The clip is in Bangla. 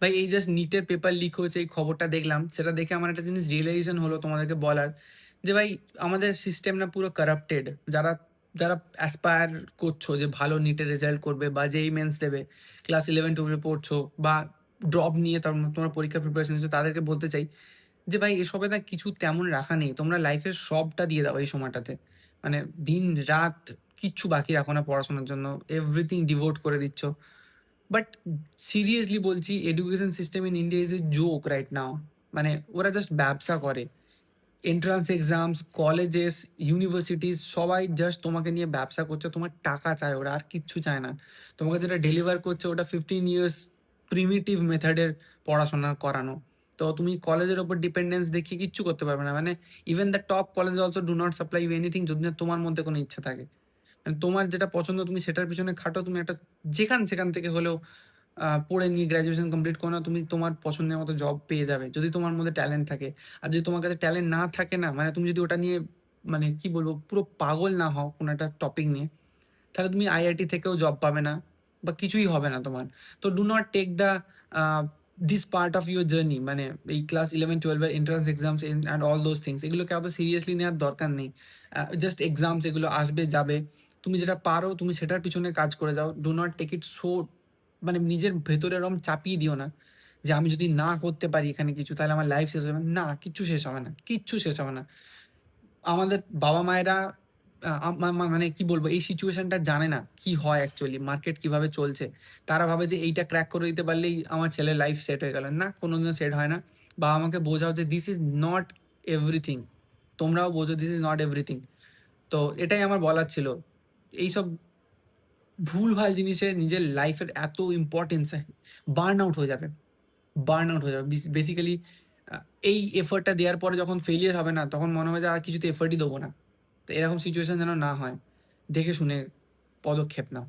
ভাই এই জাস্ট নিটের পেপার লিক হয়েছে এই খবরটা দেখলাম। সেটা দেখে আমার একটা জিনিস রিয়ালাইজেশন হলো তোমাদেরকে বলার যে ভাই আমাদের সিস্টেম না পুরো কারাপ্টেড। যারা যারা অ্যাসপায়ার করছো যে ভালো নিটের রেজাল্ট করবে বা যেই মেন্স দেবে, ক্লাস 11-12 পড়ছো বা ড্রপ নিয়ে তোমরা পরীক্ষার প্রিপারেশন নিচ্ছো, তাদেরকে বলতে চাই যে ভাই এসবে না কিছু তেমন রাখা নেই। তোমরা লাইফের সবটা দিয়ে দাও এই সময়টাতে। মানে দিন-রাত কিচ্ছু বাকি রাখো না পড়াশোনার জন্য। এভরিথিং ডিভোট করে দিচ্ছ। বাট সিরিয়াসলি বলছি, education system in India is a joke right now. মানে ওরা জাস্ট ব্যবসা করে। এন্ট্রান্স এক্সামস, কলেজেস, ইউনিভার্সিটিস সবাই জাস্ট তোমাকে নিয়ে ব্যবসা করছে। তোমার টাকা চায় ওরা, আর কিচ্ছু চায় না। তোমাকে যেটা ডেলিভার করছে ওটা 15 ইয়ার্স প্রিমিটিভ মেথডের পড়াশোনা করানো। তো তুমি কলেজের ওপর ডিপেন্ডেন্স দেখিয়ে কিচ্ছু করতে পারবে না। মানে even the top college also do not supply you anything যদি না তোমার মধ্যে কোনো ইচ্ছা থাকে। মানে তোমার যেটা পছন্দ তুমি সেটার পিছনে খাটো। তুমি একটা সেখান থেকে হলেও পড়ে নিয়ে গ্র্যাজুয়েশন কমপ্লিট করে নাও, তুমি তোমার পছন্দের মতো জব পেয়ে যাবে যদি তোমার মধ্যে ট্যালেন্ট থাকে। আর যদি তোমার কাছে ট্যালেন্ট না থাকে না, মানে তুমি যদি ওটা নিয়ে মানে কি বলবো পুরো পাগল না হও কোনো একটা টপিক নিয়ে, তাহলে তুমি আইআইটি থেকেও জব পাবে না বা কিছুই হবে না তোমার। তো do not take the this part of your journey, মানে এই ক্লাস 11-12 এর entrance exams and all those things, এগুলোকে এত সিরিয়াসলি নেওয়ার দরকার নেই। জাস্ট এক্সামস, এগুলো আসবে যাবে। তুমি যেটা পারো তুমি সেটার পিছনে কাজ করে যাও। Do not take it so, মানে নিজের ভেতরে এরকম চাপিয়ে দিও না যে আমি যদি না করতে পারি এখানে কিছু তাহলে আমার লাইফ শেষ হবে। না, কিচ্ছু শেষ হবে না, কিচ্ছু শেষ হবে না। আমাদের বাবা মায়েরা মানে কি বলবো এই সিচুয়েশনটা জানে না কি হয় অ্যাকচুয়ালি, মার্কেট কিভাবে চলছে। তারা ভাবে যে এইটা ক্র্যাক করে দিতে পারলেই আমার ছেলের লাইফ সেট হয়ে গেল। না, কোনোদিনও সেট হয় না। বাবা মাকে বোঝাও যে দিস ইজ নট এভরিথিং। তোমরাও বোঝো দিস ইজ নট এভরিথিং। তো এটাই আমার বলার ছিল। এইসব ভুলভাল জিনিসে নিজের লাইফের এত ইম্পর্টেন্স বার্ন আউট হয়ে যাবে। বার্ন আউট হয়ে যাবে বেসিক্যালি। এই এফর্টটা দেওয়ার পরে যখন ফেলিয়ার হবে না, তখন মনে হবে যে আর কিছুতে এফর্টই দেবো না। তো এরকম সিচুয়েশন যেন না হয়, দেখে শুনে পদক্ষেপ নাও।